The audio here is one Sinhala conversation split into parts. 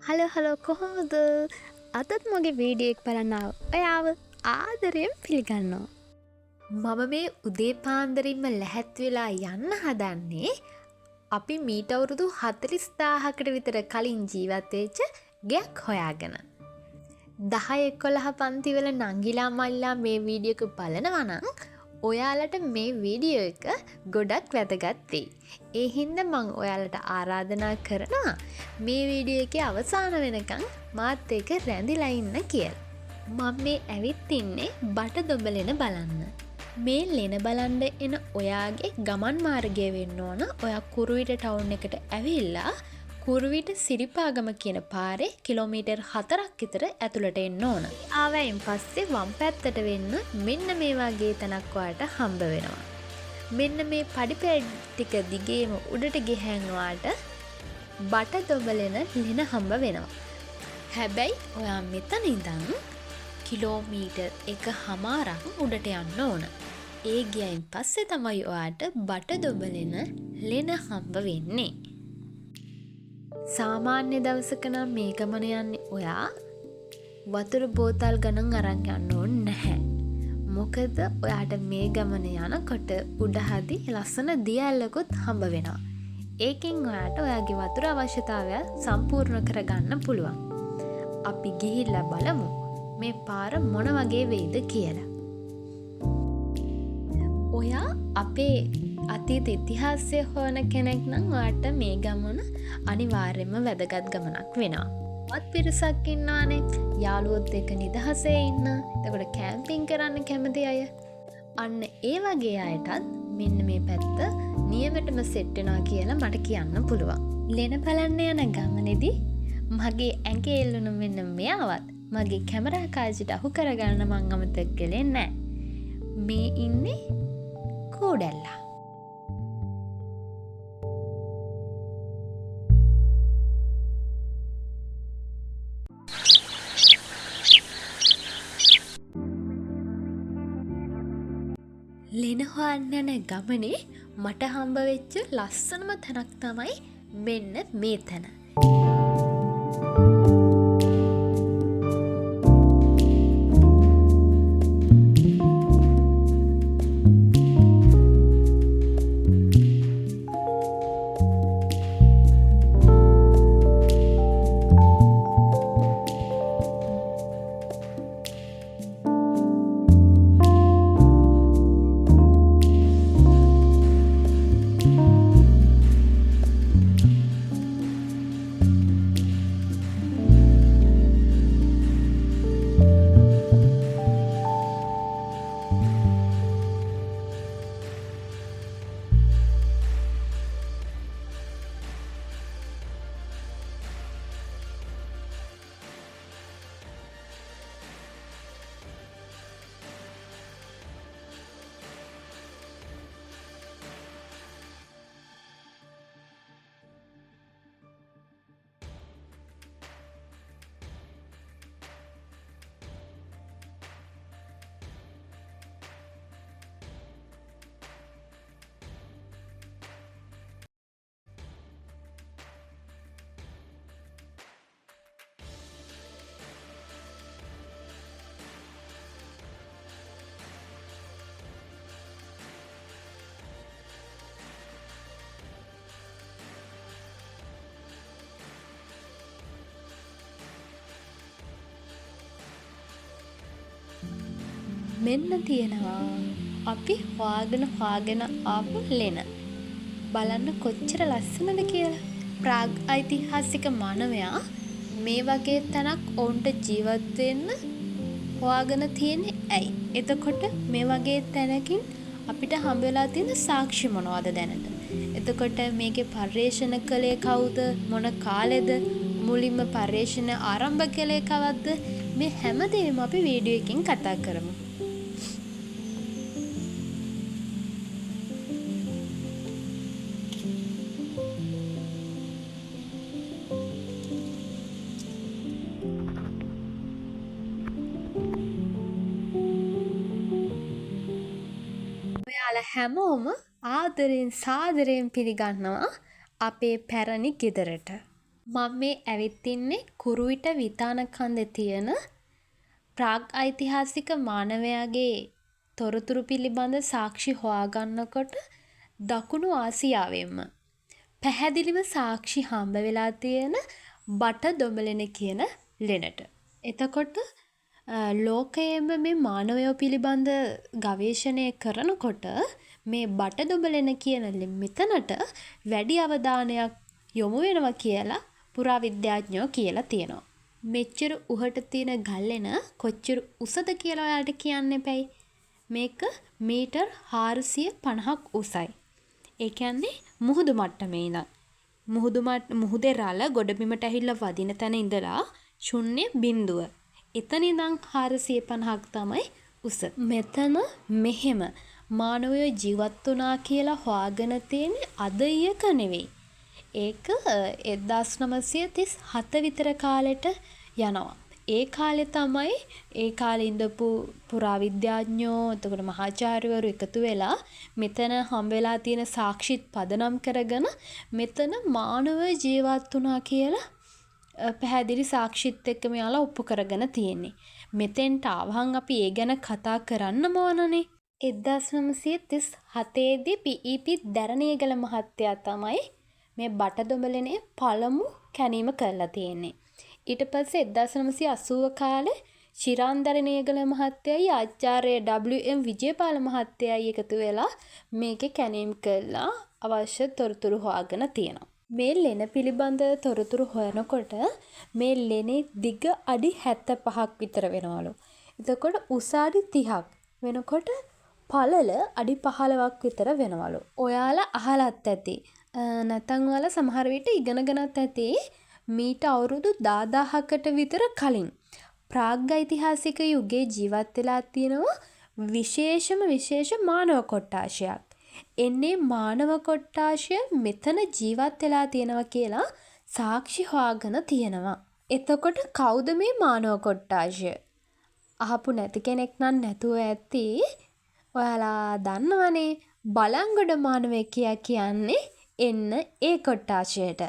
හලෝ කොහොමද? අදත් මගේ වීඩියෝ එක බලන්න ඔයාව ආදරයෙන් පිළිගන්නවා. මම මේ උදේ පාන්දරින්ම ලැහැත් වෙලා යන්න හදන්නේ අපි මීට අවුරුදු 40,000කට විතර කලින් ජීවත් වෙච්ච ගෙයක් හොයාගෙන. 10-11 පන්තිවල නංගිලා මල්ලා මේ වීඩියෝ එක බලනවා නම් ඔයාලට මේ වීඩියෝ එක ගොඩක් වැදගත් වෙයි. ඒ හින්දා මම ඔයාලට ආරාධනා කරනවා මේ වීඩියෝ එකේ අවසාන වෙනකන් මාත් එක්ක රැඳිලා ඉන්න කියලා. මම මේ ඇවිත් ඉන්නේ බටදොඹලෙන බලන්න. මේ ලෙන බලන්න එන ඔයාගේ ගමන් මාර්ගය වෙන්න ඕන ඔයා කුරුවිට ටවුන් එකට ඇවිල්ලා කුරුවිට සිරිපාගම කියන පාරේ කිලෝමීටර් 4ක් විතර ඇතුළට එන්න ඕන. ආවයින් පස්සේ වම් පැත්තට වෙන්න මෙන්න මේ වගේ තැනක් ඔයාලට හම්බ වෙනවා. මෙන්න මේ පඩිපෙළ ටික දිගේම උඩට ගියහන් ඔයාලට බටදොඹලෙන ලෙන හම්බ වෙනවා. හැබැයි ඔයා මෙතන ඉඳන් කිලෝමීටර් 1.5ක් උඩට යන්න ඕන. ඒ ගියයින් පස්සේ තමයි ඔයාලට බටදොඹලෙන ලෙන හම්බ වෙන්නේ. සාමාන්‍ය දවසක නම් මේ ගමන යන්නේ ඔයා වතුර බෝතල් ගණන් අරන් යන්න ඕනේ නැහැ. මොකද ඔයාට මේ ගමන යනකොට උඩහදි ලස්සන දියැලකුත් හම්බ වෙනවා. ඒකෙන් ඔයාට ඔයාගේ වතුර අවශ්‍යතාවය සම්පූර්ණ කරගන්න පුළුවන්. අපි ගිහිල්ලා බලමු මේ පාර මොන වගේ වෙයිද කියලා. ඔයා අපේ අතීත ඉතිහාසය හොයන කෙනෙක් නම් ඔයාට මේ ගමන අනිවාර්යයෙන්ම වැදගත් ගමනක් වෙනවා. වත් පිරිසක් ඉන්නවානේ යාළුවොත් එක්ක නිදහසේ ඉන්න. එතකොට කැම්පින් කරන්න කැමති අය. අන්න ඒ වගේ අයටත් මෙන්න මේ පැත්ත නියමටම සෙට් වෙනවා කියලා මට කියන්න පුළුවන්. ලෙන බලන්න යන ගමනේදී මගේ ඇඟේ එල්ලුණු මෙන්න මෙයාවත් මගේ කැමරා කාසියට අහු කරගන්න මං අමතක කළේ නැහැ. මේ ඉන්නේ කෝඩැල්ලා. ලෙන හොයන්න යන ගමනේ මට හම්බ වෙච්ච ලස්සනම තැනක් තමයි මෙන්න මේ තැන. මෙන්න තියෙනවා අපි හොයාගෙන ආපු ලෙන. බලන්න කොච්චර ලස්සනද කියලා. ප්‍රාග් ඓතිහාසික මානවයා මේ වගේ තැනක් ඔවුන්ට ජීවත් වෙන්න හොයාගෙන තියෙන්නේ ඇයි? එතකොට මේ වගේ තැනකින් අපිට හම්බ වෙලා තියෙන සාක්ෂි මොනවද දැනට? එතකොට මේකේ පර්යේෂණ කළේ කවුද? මොන කාලෙද? මුලින්ම පර්යේෂණ ආරම්භ කළේ කවද්ද? මේ හැමදේම අපි වීඩියෝ එකකින් කතා කරමු. ඔයාලා හැමෝම ආදරෙන් සාදරයෙන් පිළිගන්නවා අපේ පැරණි ගෙදරට. මම මේ ඇවිත් ඉන්නේ කුරුවිට විතාන කන්දේ තියෙන ප්‍රාග් ඓතිහාසික මානවයාගේ තොරතුරු පිළිබඳ සාක්ෂි හොයාගන්නකොට දකුණු ආසියාවෙන්ම පැහැදිලිව සාක්ෂි හම්බ වෙලා තියෙන බටදොඹලෙන කියන ලෙනට. එතකොට ලෝකයේම මේ මානවයෝ පිළිබඳ ගවේෂණය කරනකොට මේ බටදොඹලෙන කියන මෙතනට වැඩි අවධානයක් යොමු වෙනවා කියලා පුරාවිද්‍යාඥයෝ කියලා තියෙනවා. මෙච්චර උහට තියෙන ගල්ලෙන කොච්චර උසද කියලා ඔයාලට කියන්න එපැයි. මේක මීටර් 450ක් උසයි. ඒ කියන්නේ මුහුදු මට්ටමේ ඉඳන්. මුහුදේ රළ ගොඩබිමට ඇහිල්ලා වදින තැන ඉඳලා ශුන්‍ය බිඳුව. එතන ඉඳන් 450ක් තමයි උස. මෙතන මෙහෙම මානවයෝ ජීවත් වුණා කියලා හොයාගෙන තියෙන්නේ අද ඊයක නෙවෙයි. ඒක 1937 විතර කාලෙට යනවා. ඒ කාලේ තමයි ඒ කාලේ ඉඳපු පුරාවිද්‍යාඥයෝ එතකොට මහාචාර්යවරු එකතු වෙලා මෙතන හම්බ වෙලා තියෙන සාක්ෂිත් පදනම් කරගෙන මෙතන මානව ජීවත් වුණා කියලා පැහැදිලි සාක්ෂිත් එක්ක මෙයාලා ඔප්පු කරගෙන තියෙන්නේ. මෙතෙන්ට ආවහන් අපි ඒ ගැන කතා කරන්න ඕනනේ. 1937 දී පී.ඊ.පී. දැරණියගල මහත්තයා තමයි මේ බටදොඹලනේ පළමු කැණීම කරලා තියෙන්නේ. ඊට පස්සේ 1980 කාලේ ශිරාන්දරණියගල මහත්තයයි ආචාර්ය W.M. විජේපාල මහත්තයයි එකතු වෙලා මේකේ කැණීම් කළා අවශ්‍ය තොරතුරු හොයාගෙන තියෙනවා. මේ ලෙන පිළිබඳ තොරතුරු හොයනකොට මේ ලෙනේ දිග අඩි 75ක් විතර වෙනවලු. එතකොට උස අඩි 30ක් වෙනකොට පළල අඩි 15ක් විතර වෙනවලු. ඔයාලා අහලත් ඇති. නැත්නම් ඔයාලා සමහර විට ඉගෙනගෙනත් ඇති. මීට අවුරුදු 10000කට විතර කලින් ප්‍රාග් ඓතිහාසික යුගයේ ජීවත් වෙලා තියෙනවා විශේෂ මානව කොට්ටාශයක්. එන්නේ මානව කොට්ටාශය මෙතන ජීවත් වෙලා තියෙනවා කියලා සාක්ෂි හොයාගෙන තියෙනවා. එතකොට කවුද මේ මානව කොට්ටාශය? අහපු නැති කෙනෙක් නම් නැතුව ඇති. ඔයාලා දන්නවනේ බලංගොඩ මානවකයා කියන්නේ එන්න ඒ කොට්ටාශයට.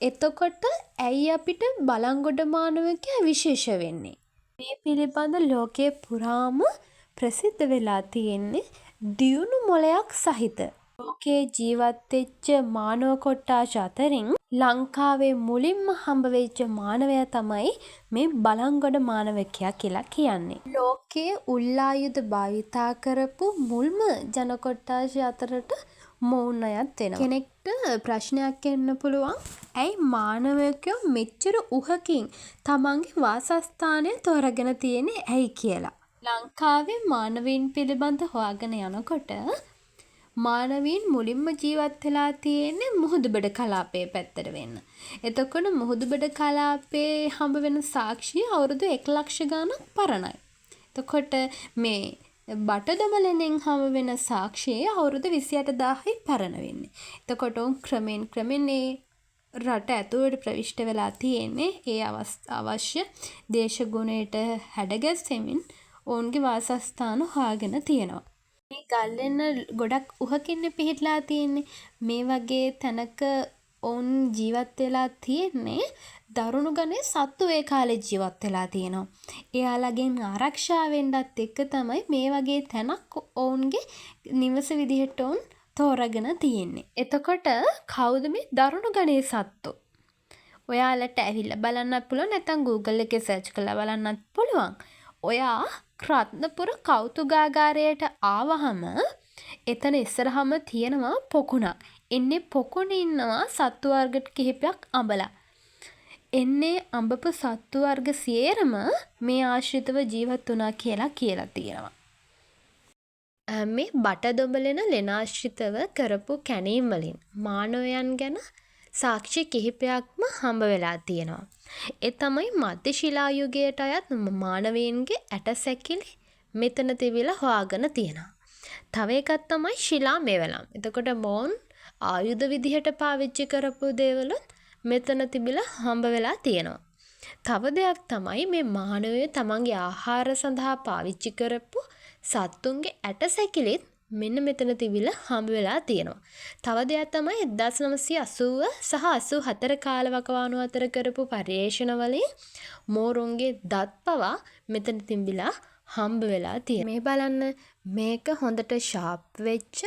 එතකොට ඇයි අපිට බලංගොඩ මානවකයා විශේෂ වෙන්නේ? මේ පිළිබඳ ලෝකයේ පුරාම ප්‍රසිද්ධ වෙලා තියෙන්නේ දියුණු මොලයක් සහිත. ලෝකයේ ජීවත් වෙච්ච මානව කොට්ටාශ අතරින් ලංකාවේ මුලින්ම හම්බ වෙච්ච මානවයා තමයි මේ බලංගොඩ මානවකයා කියලා කියන්නේ. ලෝකයේ උල්ලායුධ භාවිතා කරපු මුල්ම ජන කොට්ටාශ අතරට මොවුන් අයත් වෙනවා. කෙනෙක්ට ප්‍රශ්නයක් එන්න පුළුවන්. ඇයි මානවකයෝ මෙච්චර උහකින් තමන්ගේ වාසස්ථානය තෝරගෙන තියෙන්නේ ඇයි කියලා. ලංකාවේ මානවීන් පිළිබඳ හොයාගෙන යනකොට මානවීන් මුලින්ම ජීවත් වෙලා තියෙන්නේ මුහුදුබඩ කලාපයේ පැත්තට වෙන්න. එතකොට මුහුදුබඩ කලාපයේ හම්බ වෙන සාක්ෂිය අවුරුදු 1 ලක්ෂ ගණන් පරණයි. එතකොට මේ බටදොඹලෙන් හම්බ වෙන සාක්ෂියේ අවුරුදු 28000යි පරණ වෙන්නේ. එතකොට ක්‍රමෙන් මේ රට ඇතුළට ප්‍රවිෂ්ඨ වෙලා තියෙන්නේ ඒ අවශ්‍ය දේශගුණයට හැඩගැස්සෙමින් ඔවුන්ගේ වාසස්ථාන හොයාගෙන තියෙනවා. මේ ගල්ලෙන්න ගොඩක් උහකින් පිහිටලා තියෙන්නේ. මේ වගේ තැනක ඔවුන් ජීවත් වෙලා තියෙන්නේ දරුණු ගණේ සත්තු ඒ කාලේ ජීවත් වෙලා තියෙනවා. එයාලගෙන් ආරක්ෂා වෙන්නත් එක්ක තමයි මේ වගේ තැනක් ඔවුන්ගේ නිවස විදිහට ඔවුන් තෝරගෙන තියෙන්නේ. එතකොට කවුද මේ දරුණු ගණේ සත්තු? ඔයාලට ඇවිල්ලා බලන්නත් පුළුවන් නැත්නම් Google එකේ සර්ච් කරලා බලන්නත් පුළුවන්. ඔයා රත්නපුර කෞතුකාගාරයට ආවහම එතන ඉස්සරහම තියෙනවා පොකුණක්. එන්නේ පොකුණේ ඉන්නවා සත්තු වර්ග කිහිපයක් අඹලා. එන්නේ අඹපු සත්තු වර්ග සියරම මේ ආශ්‍රිතව ජීවත් වුණා කියලා තියෙනවා. මේ බටදොඹලෙන ලෙනාශ්‍රිතව කරපු කැණීම් වලින් මානවයන් ගැන සාක්ෂි කිහිපයක්ම හම්බ වෙලා තියෙනවා. ඒ තමයි මධ්‍ය ශිලා යුගයට අයත් මානවයන්ගේ ඇටසැකිලි මෙතන තිබිලා හොයාගෙන තියෙනවා. තව එකක් තමයි ශිලා මෙවලම්. එතකොට මොවුන් ආයුධ විදිහට පාවිච්චි කරපු දේවලුත් මෙතන තිබිලා හම්බ වෙලා තියෙනවා. තව දෙයක් තමයි මේ මානවයෝ තමන්ගේ ආහාර සඳහා පාවිච්චි කරපු සත්තුන්ගේ ඇටසැකිලිත් මෙන්න මෙතන තිබිලා හම්බ වෙලා තියෙනවා. තව දෙයක් තමයි 1980 සහ 84 කාල වකවානු අතර කරපු පර්යේෂණ වලින් මෝරුන්ගේ දත් පවා මෙතන තිබිලා හම්බ වෙලා තියෙනවා. මේ බලන්න මේක හොඳට ෂාප් වෙච්ච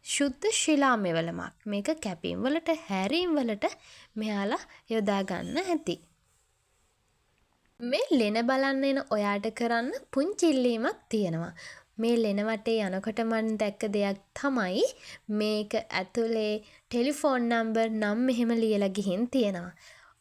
ශුද්ධ ශිලා මෙවලමක්. මේක කැපීම් වලට හැරීම් වලට මෙයාලා යොදා ගන්න ඇති. මේ ලෙන බලන්න එන ඔයාට කරන්න පුංචි ඉල්ලීමක් තියෙනවා. මේ ලෙන වටේ යනකොට මම දැක්ක දෙයක් තමයි මේක ඇතුලේ ටෙලිෆෝන් නම්බර් නම් මෙහෙම ලියලා ගිහින් තියෙනවා.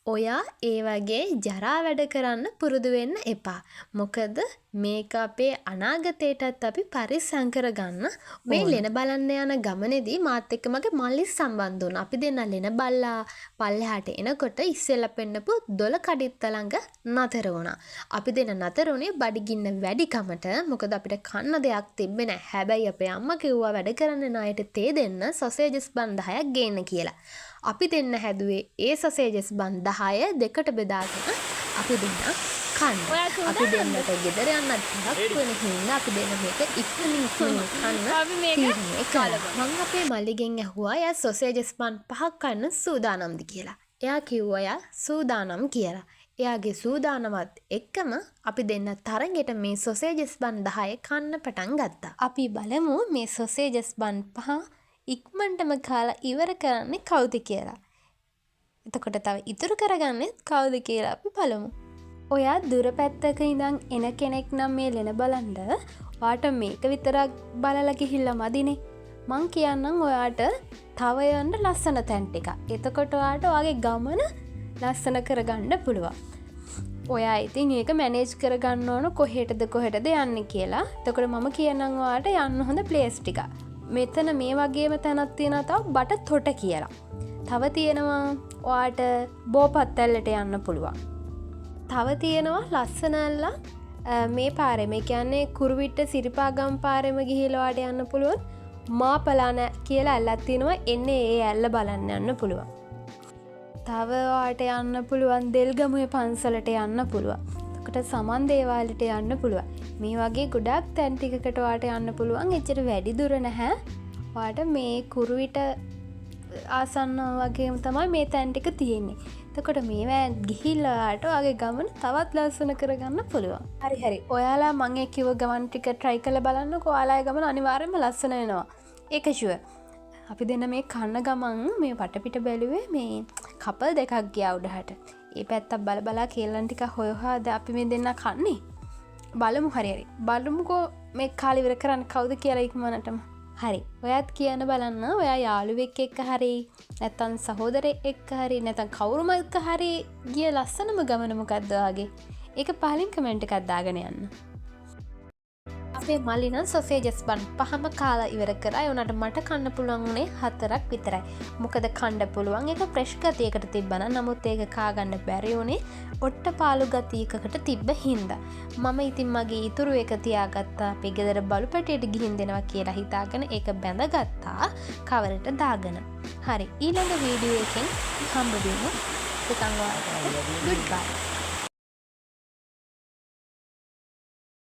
ඔයා ඒ වගේ ජරා වැඩ කරන්න පුරුදු වෙන්න එපා. මොකද මේක අපේ අනාගතයටත් අපි පරිස්සම් කරගන්න. මේ ලෙන බලන්න යන ගමනේදී මාත් එක්ක මගේ මල්ලිස් සම්බන්ධ වුණා. අපි දෙන්නා ලෙන බල්ලා පල්ලෙහාට එනකොට ඉස්සෙල්ලා පෙන්නපු දොළ කඩਿੱත්ත ළඟ නතර වුණා. අපි දෙන්න නතර වුණේ බඩගින්න වැඩිකමට. මොකද අපිට කන්න දෙයක් තිබ්බේ නැහැ. හැබැයි අපේ අම්මා කිව්වා වැඩ කරන්න ණයට තේ දෙන්න සොසේජස් බන් 10ක් ගේන්න කියලා. අපි දෙන්න හැදුවේ ඒ සොසේජස් බන් 10 දෙකට බෙදාගෙන අපි දෙන්න කන්න. අපි දෙන්නට ගෙදර යන්නත් තරක් වෙන හින්දා අපි දෙන්න මේක ඉක්මනින් කන්න තීරණය කළා. මම අපේ මල්ලිගෙන් ඇහුවා එයා සොසේජස් බන් 5ක් කන්න සූදානම්ද කියලා. එයා කිව්වා එයා සූදානම් කියලා. එයාගේ සූදානමත් එක්කම අපි දෙන්න තරගෙට මේ සොසේජස් බන් 10 කන්න පටන් ගත්තා. අපි බලමු මේ සොසේජස් බන් 5 ඉක්මනටම කාලා ඉවර කරන්නේ කවුද කියලා. එතකොට තව ඉතුරු කරගන්නේ කවුද කියලා අපි බලමු. ඔයා දුර පැත්තක ඉඳන් එන කෙනෙක් නම් මේ ලෙන බලන්න ඔයාට මේක විතරක් බලලා ගිහිල්ලා මදිනේ. මං කියන්නම් ඔයාට තව යන්න ලස්සන තැන් ටිකක්. එතකොට ඔයාට ඔයාගේ ගමන ලස්සන කරගන්න පුළුවන්. ඔයා ඉතින් ඒක මැනේජ් කරගන්න ඕන කොහෙටද යන්නේ කියලා. එතකොට මම කියන්නම් ඔයාට යන්න හොඳ ප්ලේස් ටිකක්. මෙතන මේ වගේම තැනක් තියෙනවා තව බට තොට කියලා. තව තියෙනවා ඔයාට බෝපත්තැල්ලට යන්න පුළුවන්. තව තියෙනවා ලස්සනල්ලා මේ පාරේ මේ කියන්නේ කුරුවිට්ට සිරිපාගම් පාරෙම ගිහිල්ලා ඔයාට යන්න පුළුවන්. මාපලාන කියලා ඇල්ලක් තියෙනවා. එන්නේ ඒ ඇල්ල බලන්න යන්න පුළුවන්. තව ඔයාට යන්න පුළුවන් දෙල්ගමුවේ පන්සලට යන්න පුළුවන්. එතකොට සමන් දේවාලයට යන්න පුළුවන්. මේ වගේ ගොඩක් තැන් ටිකකට ඔයාට යන්න පුළුවන්. එච්චර වැඩි දුර නැහැ. ඔයාට මේ කුරුවිට ආසන්න වගේම තමයි මේ තැන් ටික තියෙන්නේ. එතකොට මේවා ගිහිල්ලා ඔයාට ඔයාගේ ගමන තවත් ලස්සන කරගන්න පුළුවන්. හරි. ඔයාලා මම ඒ කිව්ව ගමන් ටික try කරලා බලන්නකෝ. ඔයාලගේ ගමන අනිවාර්යයෙන්ම ලස්සන වෙනවා. ඒක ෂුවර්. අපි දෙන්න මේ කන්න ගමන් මේ වටපිට බැලුවේ මේ කපල් දෙකක් ගියා උඩහට. ඒ පැත්තක් බල කේලන් ටික හොයහාද අපි මේ දෙන්න කන්නේ. බලමු හරි. බලමුකෝ මේ කාලේ ඉවර කරන්න කවුද කියලා ඉක්මනටම. හරි. ඔයාත් කියන්න බලන්න ඔයා යාළුවෙක් එක්ක හරි නැත්නම් සහෝදරයෙක් එක්ක හරි නැත්නම් කවුරුම එක්ක හරි ගිය ලස්සනම ගමන මොකද්ද ඔයාගේ? ඒක පහලින් කමෙන්ට් එකක් දාගෙන යන්න. අපේ මල්ලි නම් සොසේජස් බන් 5ම කාලා ඉවර කරා. ඒ උනාට මට කන්න පුළුවන් උනේ 4ක් විතරයි. මොකද කන්න පුළුවන් ඒක ෆ්‍රෙෂ් ගතියකට තිබ්බනම් නමුත් ඒක කා ගන්න බැරි උනේ ඔට්ට පාළු ගතියකට තිබ්බ හින්දා. මම ඉතින් මගේ ඉතුරු එක තියාගත්තා. අපේ ගෙදර බලු පැටියට ගිහින් දෙනවා කියලා හිතාගෙන ඒක බැඳගත්තා කවරට දාගෙන. හරි ඊළඟ වීඩියෝ එකෙන් හම්බ වෙමු. ගුඩ් බයි.